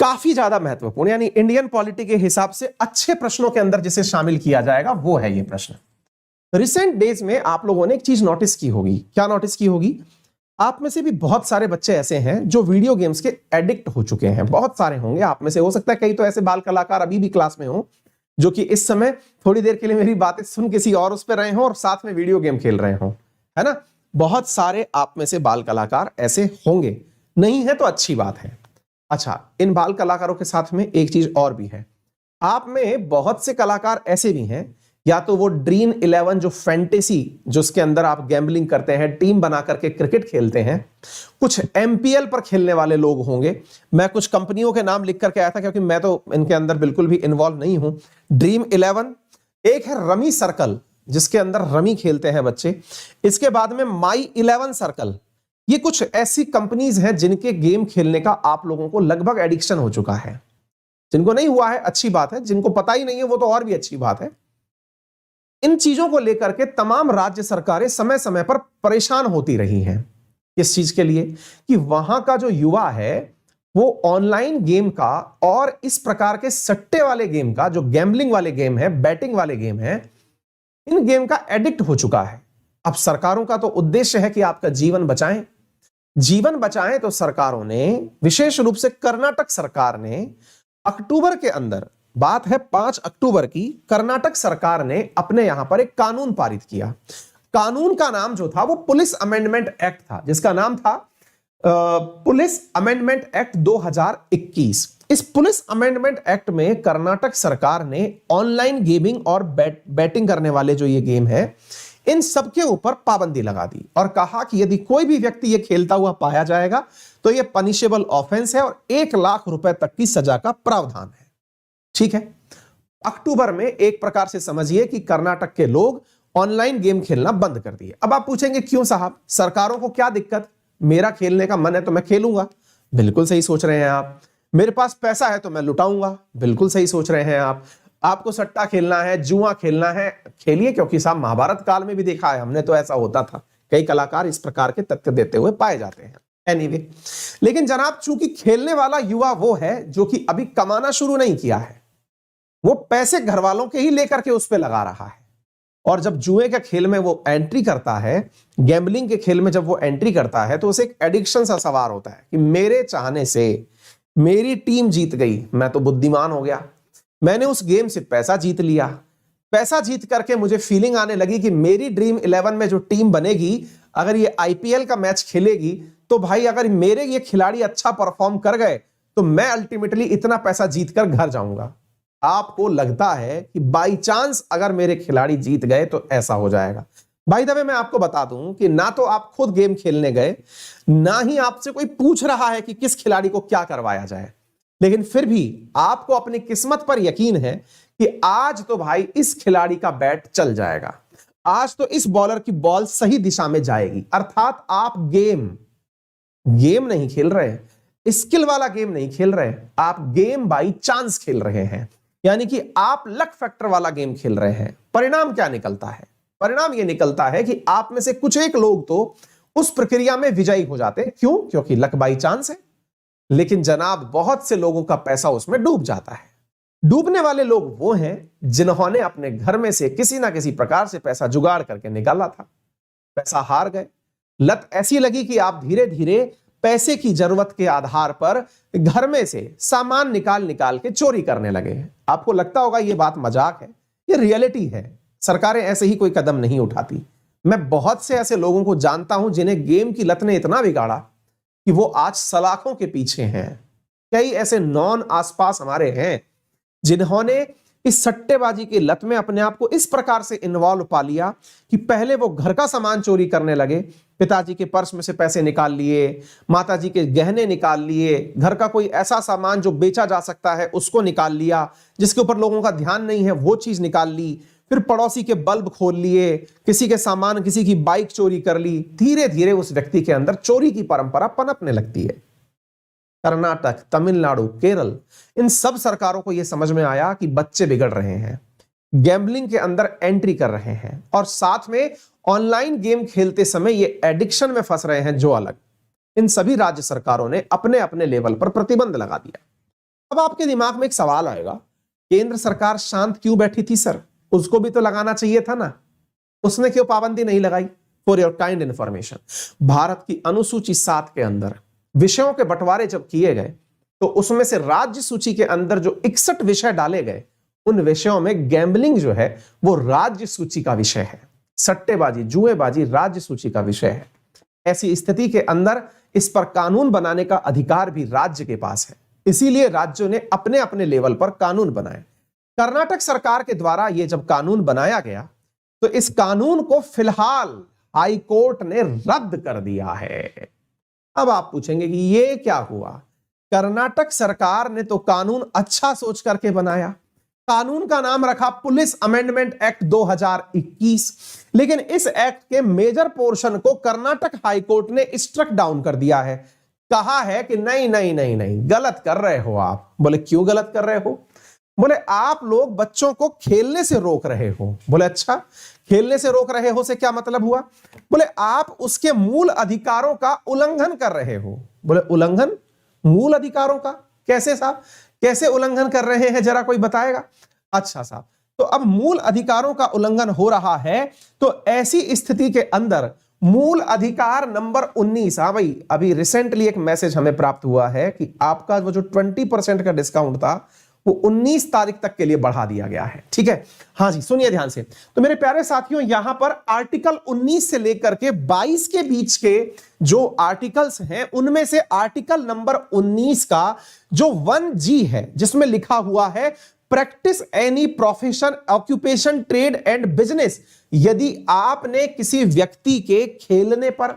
काफी ज्यादा महत्वपूर्ण, यानी इंडियन पॉलिटी के हिसाब से अच्छे प्रश्नों के अंदर जिसे शामिल किया जाएगा वो है ये प्रश्न। रिसेंट डेज में आप लोगों ने एक चीज नोटिस की होगी। क्या नोटिस की होगी? आप में से भी बहुत सारे बच्चे ऐसे हैं जो वीडियो गेम्स के एडिक्ट हो चुके हैं। बहुत सारे होंगे आप में से, हो सकता है कई तो ऐसे बाल कलाकार अभी भी क्लास में हो जो कि इस समय थोड़ी देर के लिए मेरी बातें सुन किसी और उस पर रहे हों और साथ में वीडियो गेम खेल रहे हों, है ना। बहुत सारे आप में से बाल कलाकार ऐसे होंगे, नहीं है तो अच्छी बात है। अच्छा, इन बाल कलाकारों के साथ में एक चीज और भी है। आप में बहुत से कलाकार ऐसे भी हैं, या तो वो ड्रीम 11 जो फैंटेसी, जो उसके अंदर आप गैम्बलिंग करते हैं, टीम बना करके क्रिकेट खेलते हैं, कुछ एमपीएल पर खेलने वाले लोग होंगे। मैं कुछ कंपनियों के नाम लिख करके आया था क्योंकि मैं तो इनके अंदर बिल्कुल भी इन्वॉल्व नहीं हूं। ड्रीम 11, एक है रमी सर्कल जिसके अंदर रमी खेलते हैं बच्चे, इसके बाद में माई 11 सर्कल। ये कुछ ऐसी कंपनीज हैं जिनके गेम खेलने का आप लोगों को लगभग एडिक्शन हो चुका है। जिनको नहीं हुआ है अच्छी बात है, जिनको पता ही नहीं है वो तो और भी अच्छी बात है। इन चीजों को लेकर के तमाम राज्य सरकारें समय समय पर परेशान होती रही हैं। इस चीज के लिए कि वहां का जो युवा है वो ऑनलाइन गेम का और इस प्रकार के सट्टे वाले गेम का, जो गैम्बलिंग वाले गेम है, बैटिंग वाले गेम है, इन गेम का एडिक्ट हो चुका है। अब सरकारों का तो उद्देश्य है कि आपका जीवन बचाएं। जीवन बचाएं तो सरकारों ने, विशेष रूप से कर्नाटक सरकार ने अक्टूबर के अंदर, बात है 5 अक्टूबर की, कर्नाटक सरकार ने अपने यहां पर एक कानून पारित किया। कानून का नाम जो था वो पुलिस अमेंडमेंट एक्ट था, जिसका नाम था पुलिस अमेंडमेंट एक्ट 2021। इस पुलिस अमेंडमेंट एक्ट में कर्नाटक सरकार ने ऑनलाइन गेमिंग और बैटिंग करने वाले जो ये गेम है, इन सब के ऊपर पाबंदी लगा दी और कहा कि यदि कोई भी व्यक्ति ये खेलता हुआ पाया जाएगा तो ये पनिशेबल ऑफेंस है और 1 लाख रुपए तक की सजा का प्रावधान है। ठीक है, अक्टूबर में एक प्रकार से समझिए कि कर्नाटक के लोग ऑनलाइन गेम खेलना बंद कर दिए। अब आप पूछेंगे क्यों साहब, सरकारों को क्या दिक्कत? मेरा खेलने का मन है तो मैं खेलूंगा। बिल्कुल सही सोच रहे हैं आप। मेरे पास पैसा है तो मैं लुटाऊंगा। बिल्कुल सही सोच रहे हैं आप। आपको सट्टा खेलना है, जुआ खेलना है, खेलिए, क्योंकि साहब महाभारत काल में भी देखा है हमने, तो ऐसा होता था। कई कलाकार इस प्रकार के तथ्य देते हुए पाए जाते हैं। एनीवे, लेकिन जनाब चूंकि खेलने वाला युवा वो है जो कि अभी कमाना शुरू नहीं किया है, वो पैसे घर वालों के ही लेकर के उस पर लगा रहा है। और जब जुए के खेल में वो एंट्री करता है, गैम्बलिंग के खेल में जब वो एंट्री करता है, तो उसे एक एडिक्शन सा सवार होता है कि मेरे चाहने से मेरी टीम जीत गई, मैं तो बुद्धिमान हो गया, मैंने उस गेम से पैसा जीत लिया। पैसा जीत करके मुझे फीलिंग आने लगी कि मेरी ड्रीम 11 में जो टीम बनेगी, अगर ये आईपीएल का मैच खेलेगी तो भाई अगर मेरे ये खिलाड़ी अच्छा परफॉर्म कर गए तो मैं अल्टीमेटली इतना पैसा जीत कर घर जाऊंगा। आपको लगता है कि बाई चांस अगर मेरे खिलाड़ी जीत गए तो ऐसा हो जाएगा। बाय द वे मैं आपको बता दूं कि ना तो आप खुद गेम खेलने गए, ना ही आपसे कोई पूछ रहा है कि किस खिलाड़ी को क्या करवाया जाए, लेकिन फिर भी आपको अपनी किस्मत पर यकीन है कि आज तो भाई इस खिलाड़ी का बैट चल जाएगा, आज तो इस बॉलर की बॉल सही दिशा में जाएगी। अर्थात आप गेम नहीं खेल रहे, स्किल वाला गेम नहीं खेल रहे, आप गेम बाई चांस खेल रहे हैं, यानी कि आप लक फैक्टर वाला गेम खेल रहे हैं। परिणाम क्या निकलता है? परिणाम यह निकलता है कि आप में से कुछ एक लोग तो उस प्रक्रिया में विजयी हो जाते हैं। क्यों? क्योंकि लक बाई चांस है। लेकिन जनाब बहुत से लोगों का पैसा उसमें डूब जाता है। डूबने वाले लोग वो हैं जिन्होंने अपने घर में से किसी ना किसी प्रकार से पैसा जुगाड़ करके निकाला था, पैसा हार गए, लत ऐसी लगी कि आप धीरे धीरे पैसे की जरूरत के आधार पर घर में से सामान निकाल निकाल के चोरी करने लगे। आपको लगता होगा ये बात मजाक है, ये रियलिटी है। सरकारें ऐसे ही कोई कदम नहीं उठाती। मैं बहुत से ऐसे लोगों को जानता हूं जिन्हें गेम की लत ने इतना बिगाड़ा कि वो आज सलाखों के पीछे हैं। कई ऐसे नॉन आसपास हमारे हैं जिन्होंने इस सट्टेबाजी की लत में अपने आप को इस प्रकार से इन्वॉल्व पा लिया कि पहले वो घर का सामान चोरी करने लगे, पिताजी के पर्स में से पैसे निकाल लिए, माताजी के गहने निकाल लिए, घर का कोई ऐसा सामान जो बेचा जा सकता है उसको निकाल लिया, जिसके ऊपर लोगों का ध्यान नहीं है वो चीज निकाल ली, फिर पड़ोसी के बल्ब खोल लिए, किसी के सामान, किसी की बाइक चोरी कर ली। धीरे धीरे उस व्यक्ति के अंदर चोरी की परंपरा पनपने लगती है। कर्नाटक, तमिलनाडु, केरल, इन सब सरकारों को यह समझ में आया कि बच्चे बिगड़ रहे हैं, गैम्बलिंग के अंदर एंट्री कर रहे हैं और साथ में ऑनलाइन गेम खेलते समय ये एडिक्शन में फंस रहे हैं जो अलग। इन सभी राज्य सरकारों ने अपने अपने लेवल पर प्रतिबंध लगा दिया। अब आपके दिमाग में एक सवाल आएगा, केंद्र सरकार शांत क्यों बैठी थी सर? उसको भी तो लगाना चाहिए था ना, उसने क्यों पाबंदी नहीं लगाई? For your kind information, Bharat की अनुसूची 7 के अंदर विषयों के बंटवारे जब किए गए तो उसमें से राज्य सूची के अंदर जो 61 विषय डाले गए, उन विषयों में गैम्बलिंग जो है वो राज्य सूची का विषय है। सट्टेबाजी, जुएबाजी राज्य सूची का विषय है। ऐसी स्थिति के अंदर इस पर कानून बनाने का अधिकार भी राज्य के पास है, इसीलिए राज्यों ने अपने अपने लेवल पर कानून बनाए। कर्नाटक सरकार के द्वारा यह जब कानून बनाया गया तो इस कानून को फिलहाल हाई कोर्ट ने रद्द कर दिया है। अब आप पूछेंगे कि यह क्या हुआ? कर्नाटक सरकार ने तो कानून अच्छा सोच करके बनाया, कानून का नाम रखा पुलिस अमेंडमेंट एक्ट 2021, लेकिन इस एक्ट के मेजर पोर्शन को कर्नाटक हाई कोर्ट ने स्ट्रक डाउन कर दिया है। कहा है कि नहीं नहीं नहीं नहीं, गलत कर रहे हो आप। बोले क्यों गलत कर रहे हो? बोले आप लोग बच्चों को खेलने से रोक रहे हो। बोले अच्छा, खेलने से रोक रहे हो से क्या मतलब हुआ? बोले आप उसके मूल अधिकारों का उल्लंघन कर रहे हो। बोले उल्लंघन मूल अधिकारों का? कैसे साहब, कैसे उल्लंघन कर रहे हैं, जरा कोई बताएगा? अच्छा साहब, तो अब मूल अधिकारों का उल्लंघन हो रहा है तो ऐसी स्थिति के अंदर मूल अधिकार नंबर 19, हाँ भाई, अभी रिसेंटली एक मैसेज हमें प्राप्त हुआ है कि आपका वो जो 20% का डिस्काउंट था वो 19 तारीख तक के लिए बढ़ा दिया गया है। ठीक है, हाँ जी, सुनिए ध्यान से। तो मेरे प्यारे साथियों, यहां पर आर्टिकल 19 से लेकर के 22 के बीच के जो आर्टिकल्स हैं उनमें से आर्टिकल नंबर 19 का जो 1G है, जिसमें लिखा हुआ है practice any profession, occupation, trade and business. यदि आपने किसी व्यक्ति के खेलने पर,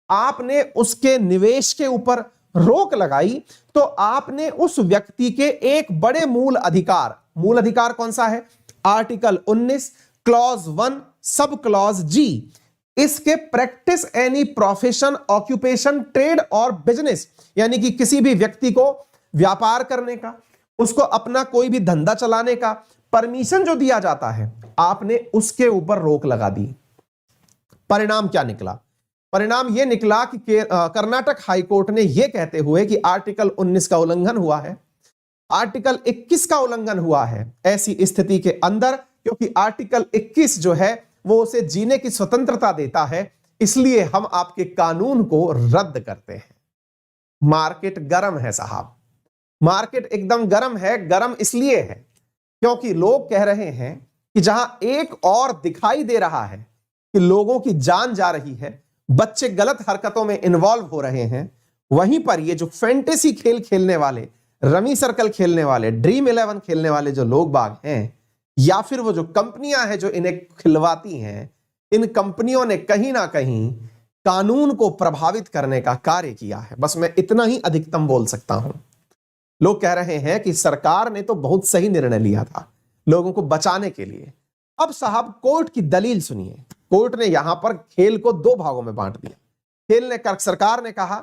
आपने उसके निवेश के ऊपर रोक लगाई तो आपने उस व्यक्ति के एक बड़े मूल अधिकार कौन सा है? आर्टिकल 19 क्लॉज 1 सब क्लॉज जी, इसके practice any profession, occupation, trade और बिजनेस, यानी कि किसी भी व्यक्ति को व्यापार करने का, उसको अपना कोई भी धंधा चलाने का परमिशन जो दिया जाता है, आपने उसके ऊपर रोक लगा दी। परिणाम क्या निकला? परिणाम यह निकला कि कर्नाटक हाईकोर्ट ने यह कहते हुए कि आर्टिकल 19 का उल्लंघन हुआ है, आर्टिकल 21 का उल्लंघन हुआ है ऐसी स्थिति के अंदर, क्योंकि आर्टिकल 21 जो है वो उसे जीने की स्वतंत्रता देता है, इसलिए हम आपके कानून को रद्द करते हैं। मार्केट गर्म है साहब, मार्केट एकदम गर्म है। गर्म इसलिए है क्योंकि लोग कह रहे हैं कि जहां एक और दिखाई दे रहा है कि लोगों की जान जा रही है, बच्चे गलत हरकतों में इन्वॉल्व हो रहे हैं, वहीं पर ये जो फैंटेसी खेल खेलने वाले, रमी सर्कल खेलने वाले, ड्रीम 11 खेलने वाले जो लोग बाग हैं, या फिर वो जो कंपनियां हैं जो इन्हें खिलवाती हैं, इन कंपनियों ने कहीं ना कहीं कानून को प्रभावित करने का कार्य किया है। बस मैं इतना ही अधिकतम बोल सकता हूं। लोग कह रहे हैं कि सरकार ने तो बहुत सही निर्णय लिया था लोगों को बचाने के लिए। अब साहब कोर्ट की दलील सुनिए। कोर्ट ने यहां पर खेल को 2 भागों में बांट दिया। सरकार ने कहा,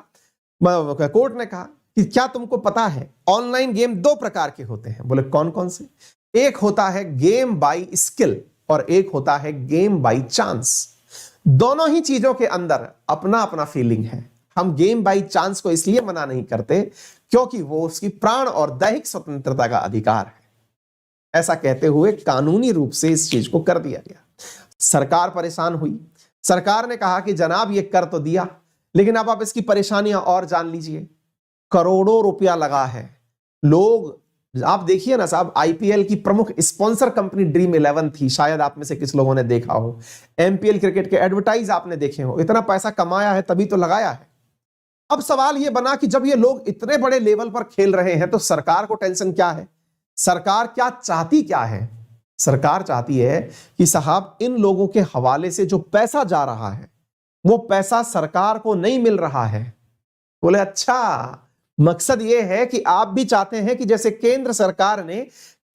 कोर्ट ने कहा कि क्या तुमको पता है ऑनलाइन गेम 2 प्रकार के होते हैं? बोले कौन कौन से? एक होता है गेम बाय स्किल और एक होता है गेम बाय चांस। दोनों ही चीजों के अंदर अपना अपना फीलिंग है। हम गेम बाय चांस को इसलिए मना नहीं करते क्योंकि वो उसकी प्राण और दैहिक स्वतंत्रता का अधिकार है। ऐसा कहते हुए कानूनी रूप से इस चीज को कर दिया गया। सरकार परेशान हुई। सरकार ने कहा कि जनाब ये कर तो दिया, लेकिन अब आप इसकी परेशानियां और जान लीजिए। करोड़ों रुपया लगा है। लोग, आप देखिए ना साहब, आईपीएल की प्रमुख स्पॉन्सर कंपनी ड्रीम 11 थी, शायद आप में से किस लोगों ने देखा हो। एमपीएल क्रिकेट के एडवर्टाइज आपने देखे हो। इतना पैसा कमाया है तभी तो लगाया है। अब सवाल यह बना कि जब ये लोग इतने बड़े लेवल पर खेल रहे हैं तो सरकार को टेंशन क्या है? सरकार क्या चाहती क्या है? सरकार चाहती है कि साहब इन लोगों के हवाले से जो पैसा जा रहा है वो पैसा सरकार को नहीं मिल रहा है। बोले अच्छा, मकसद ये है कि आप भी चाहते हैं कि जैसे केंद्र सरकार ने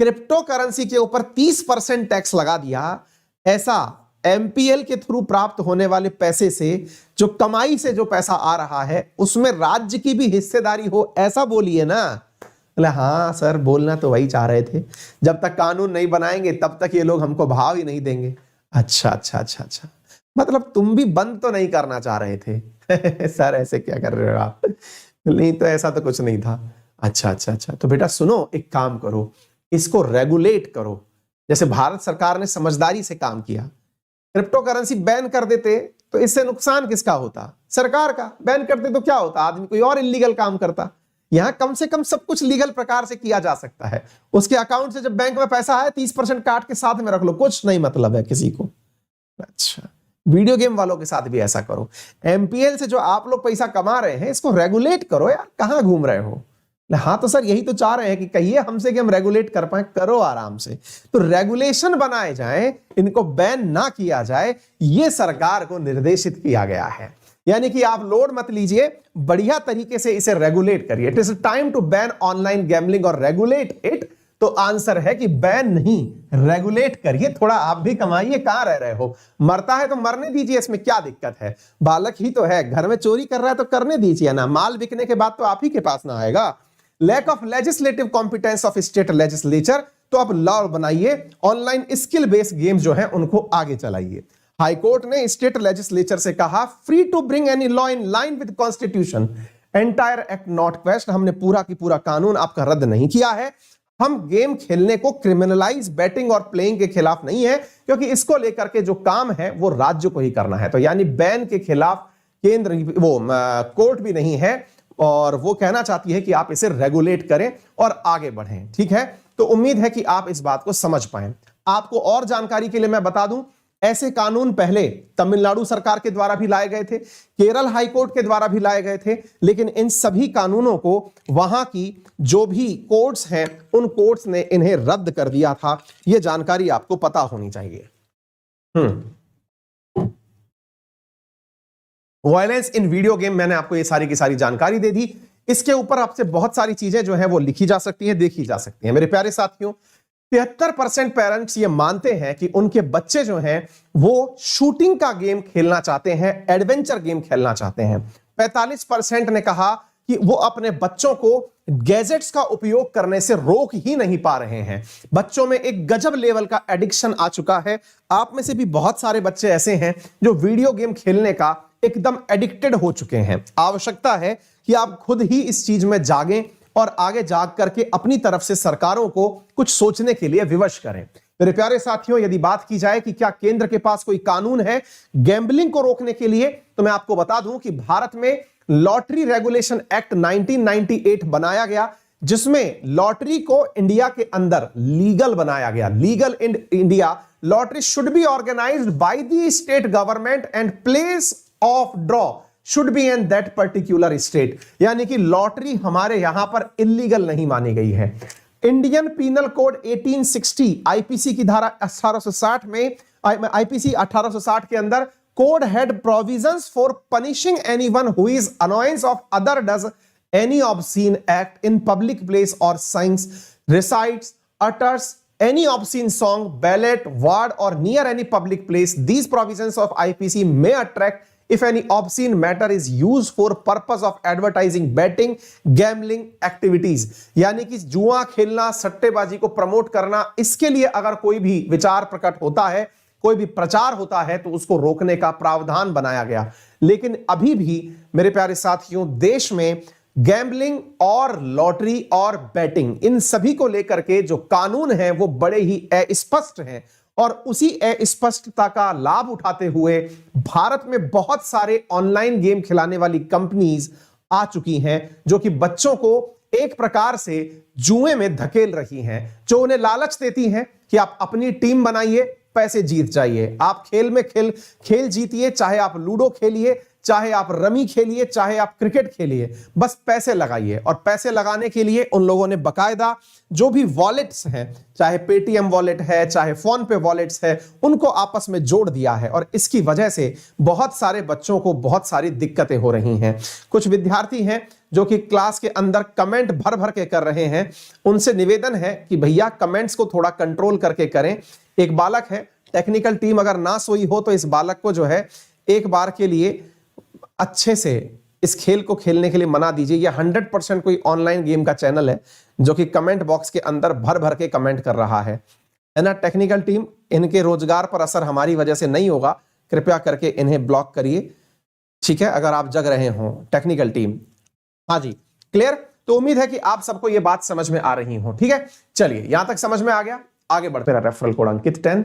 क्रिप्टो करेंसी के ऊपर 30% टैक्स लगा दिया, ऐसा एमपीएल के थ्रू प्राप्त होने वाले पैसे से, जो कमाई से जो पैसा आ रहा है, उसमें राज्य की भी हिस्सेदारी हो, ऐसा बोलिए ना। बोले हाँ सर, बोलना तो वही चाह रहे थे, जब तक कानून नहीं बनाएंगे तब तक ये लोग हमको भाव ही नहीं देंगे। अच्छा अच्छा अच्छा अच्छा, मतलब तुम भी बंद तो नहीं करना चाह रहे थे? सर ऐसे क्या कर रहे हो आप? नहीं तो ऐसा तो कुछ नहीं था। अच्छा अच्छा अच्छा, तो बेटा सुनो, एक काम करो, इसको रेगुलेट करो। जैसे भारत सरकार ने समझदारी से काम किया, क्रिप्टो करेंसी बैन कर देते तो इससे नुकसान किसका होता? सरकार का। बैन करते तो क्या होता? आदमी कोई और इलीगल काम करता। यहां कम से कम सब कुछ लीगल प्रकार से किया जा सकता है। उसके अकाउंट से जब बैंक में पैसा आए 30% काट के साथ में रख लो, कुछ नहीं मतलब है किसी को। अच्छा, वीडियो गेम वालों के साथ भी ऐसा करो। एमपीएल से जो आप लोग पैसा कमा रहे हैं, इसको रेगुलेट करो यार, कहां घूम रहे हो? हाँ तो सर यही तो चाह रहे हैं कि कहिए हमसे कि हम रेगुलेट कर पाए। करो आराम से। तो रेगुलेशन बनाए जाएं, इनको बैन ना किया जाए, यह सरकार को निर्देशित किया गया है। यानी कि आप लोड मत लीजिए, बढ़िया तरीके से इसे रेगुलेट करिए। It is time to ban online gambling और रेगुलेट इट। तो आंसर है कि बैन नहीं, रेगुलेट करिए। थोड़ा आप भी कमाइए, कहां रह रहे हो? मरता है तो मरने दीजिए, इसमें क्या दिक्कत है? बालक ही तो है, घर में चोरी कर रहा है तो करने दीजिए ना। माल बिकने के बाद तो आप ही के पास ना आएगा। Lack of legislative competence of state legislature, तो आप लॉ बनाइए, ऑनलाइन स्किल बेस्ड गेम जो है उनको आगे चलाइए। हाईकोर्ट ने स्टेट लेजिस्लेचर से कहा, free to bring any law in line with constitution, entire act not question. हमने पूरा की पूरा कानून आपका रद्द नहीं किया है। हम गेम खेलने को क्रिमिनलाइज, बैटिंग और प्लेइंग के खिलाफ नहीं है, क्योंकि इसको लेकर के जो काम है वो राज्य को ही करना है। तो यानी बैन के खिलाफ केंद्र वो कोर्ट भी नहीं है, और वो कहना चाहती है कि आप इसे रेगुलेट करें और आगे बढ़ें। ठीक है, तो उम्मीद है कि आप इस बात को समझ पाएं। आपको और जानकारी के लिए मैं बता दूं, ऐसे कानून पहले तमिलनाडु सरकार के द्वारा भी लाए गए थे, केरल हाईकोर्ट के द्वारा भी लाए गए थे, लेकिन इन सभी कानूनों को वहां की जो भी कोर्ट्स हैं, उन कोर्ट्स ने इन्हें रद्द कर दिया था। यह जानकारी आपको पता होनी चाहिए। वायलेंस इन वीडियो गेम, मैंने आपको ये सारी की सारी जानकारी दे दी। इसके ऊपर आपसे बहुत सारी चीजें जो है वो लिखी जा सकती हैं, देखी जा सकती हैं। मेरे प्यारे साथियों, 73% पेरेंट्स ये मानते हैं कि उनके बच्चे जो हैं वो शूटिंग का गेम खेलना चाहते हैं, एडवेंचर गेम खेलना चाहते हैं। 45% ने कहा कि वो अपने बच्चों को गैजेट्स का उपयोग करने से रोक ही नहीं पा रहे हैं। बच्चों में एक गजब लेवल का एडिक्शन आ चुका है। आप में से भी बहुत सारे बच्चे ऐसे हैं जो वीडियो गेम खेलने का एकदम एडिक्टेड हो चुके हैं। आवश्यकता है कि आप खुद ही इस चीज में जागें और आगे जाग करके अपनी तरफ से सरकारों को कुछ सोचने के लिए विवश करें। मेरे प्यारे साथियों, यदि बात की जाए कि क्या केंद्र के पास कोई कानून है गैम्बलिंग को रोकने के लिए, तो मैं आपको बता दूं कि भारत में लॉटरी रेगुलेशन एक्ट 1998 बनाया गया, जिसमें लॉटरी को इंडिया के अंदर लीगल बनाया गया। Legal in India, lottery should be organised by the state government and place of draw should be in that particular state. यानी कि लॉटरी हमारे यहां पर इलीगल नहीं मानी गई है। इंडियन पीनल कोड 1860 आईपीसी की धारा 1860 में, आईपीसी 1860 के अंदर code had provisions for punishing anyone who is annoyance of other does any obscene act in public place और science recites, utters any obscene song, ballad, word or near any public place. These provisions of IPC may attract if any obscene matter is used for purpose of advertising, betting, gambling activities. यानी कि जुआ खेलना, सट्टेबाजी को promote करना, इसके लिए अगर कोई भी विचार प्रकट होता है, कोई भी प्रचार होता है, तो उसको रोकने का प्रावधान बनाया गया। लेकिन अभी भी मेरे प्यारे साथियों, देश में गैम्बलिंग और लॉटरी और बैटिंग, इन सभी को लेकर के जो कानून हैं वो बड़े ही अस्पष्ट हैं, और उसी अस्पष्टता का लाभ उठाते हुए भारत में बहुत सारे ऑनलाइन गेम खिलाने वाली कंपनीज आ चुकी हैं, जो कि बच्चों को एक प्रकार से जुए में धकेल रही हैं, जो उन्हें लालच देती हैं कि आप अपनी टीम बनाइए, पैसे जीत जाइए। आप खेल में खेल जीतिए, चाहे आप लूडो खेलिए, चाहे आप रमी खेलिए, चाहे आप क्रिकेट खेलिए, बस पैसे लगाइए। और पैसे लगाने के लिए उन लोगों ने बकायदा जो भी वॉलेट्स हैं, चाहे पेटीएम वॉलेट है, चाहे फोन पे वॉलेट्स है, उनको आपस में जोड़ दिया है। और इसकी वजह से बहुत सारे बच्चों को बहुत सारी दिक्कतें हो रही हैं। कुछ विद्यार्थी हैं जो कि क्लास के अंदर कमेंट भर भर के कर रहे हैं। उनसे निवेदन है कि भैया कमेंट्स को थोड़ा कंट्रोल करके करें। एक बालक है, टेक्निकल टीम अगर ना सोई हो तो इस बालक को जो है एक बार के लिए अच्छे से इस खेल को खेलने के लिए मना दीजिए। यह 100% कोई ऑनलाइन गेम का चैनल है जो कि कमेंट बॉक्स के अंदर भर भर के कमेंट कर रहा है ना। टेक्निकल टीम, इनके रोजगार पर असर हमारी वजह से नहीं होगा, कृपया करके इन्हें ब्लॉक करिए, ठीक है, अगर आप जग रहे हो। टेक्निकल टीम, हाँ जी, क्लियर। तो उम्मीद है कि आप सबको ये बात समझ में आ रही हो। ठीक है, चलिए यहां तक समझ में आ गया, आगे बढ़ते हैं। रेफरल कोड अंकित 10।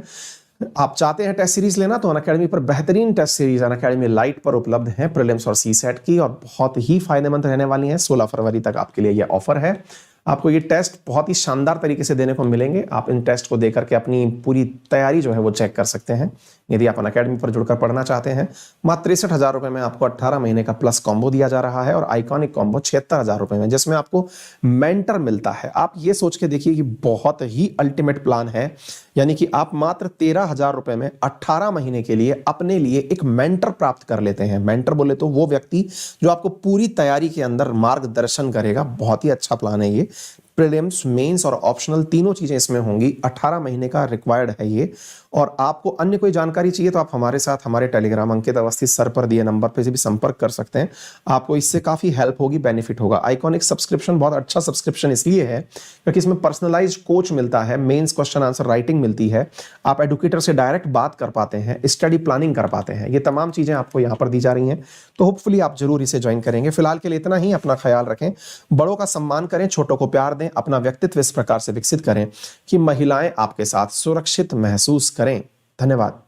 आप चाहते हैं टेस्ट सीरीज लेना तो अनअकैडमी पर बेहतरीन टेस्ट सीरीज अनअकैडमी लाइट पर उपलब्ध है, प्रीलिम्स और सीसेट की, और बहुत ही फायदेमंद रहने वाली हैं। 16 फरवरी तक आपके लिए यह ऑफर है। आपको ये टेस्ट बहुत ही शानदार तरीके से देने को मिलेंगे। आप इन टेस्ट को देकर के अपनी पूरी तैयारी जो है वो चेक कर सकते हैं। यदि आप अनअकैडमी पर जुड़कर पढ़ना चाहते हैं, मात्र 63,000 रुपए में आपको 18 महीने का प्लस कॉम्बो दिया जा रहा है, और आइकॉनिक कॉम्बो 76,000 रुपए में, जिसमें आपको मेंटर मिलता है। आप ये सोच के देखिए कि बहुत ही अल्टीमेट प्लान है, यानी कि आप मात्र 13,000 रुपए में 18 महीने के लिए अपने लिए एक मेंटर प्राप्त कर लेते हैं। मेंटर बोले तो वो व्यक्ति जो आपको पूरी तैयारी के अंदर मार्गदर्शन करेगा। बहुत ही अच्छा प्लान है ये। प्रीलिम्स, मेंस और ऑप्शनल तीनों चीजें इसमें होंगी। 18 महीने का रिक्वायर्ड है ये। और आपको अन्य कोई जानकारी चाहिए तो आप हमारे साथ हमारे टेलीग्राम अंकित अवस्थी सर पर दिए नंबर पे से भी संपर्क कर सकते हैं। आपको इससे काफी हेल्प होगी, बेनिफिट होगा। आइकॉनिक सब्सक्रिप्शन बहुत अच्छा सब्सक्रिप्शन इसलिए है क्योंकि इसमें पर्सनलाइज्ड कोच मिलता है, मेंस क्वेश्चन आंसर राइटिंग मिलती है, आप एडुकेटर से डायरेक्ट बात कर पाते हैं, स्टडी प्लानिंग कर पाते हैं। ये तमाम चीजें आपको यहाँ पर दी जा रही हैं, तो होपफुली आप जरूर इसे ज्वाइन करेंगे। फिलहाल के लिए इतना ही। अपना ख्याल रखें, बड़ों का सम्मान करें, छोटों को प्यार दें, अपना व्यक्तित्व इस प्रकार से विकसित करें कि महिलाएं आपके साथ सुरक्षित महसूस करें। धन्यवाद।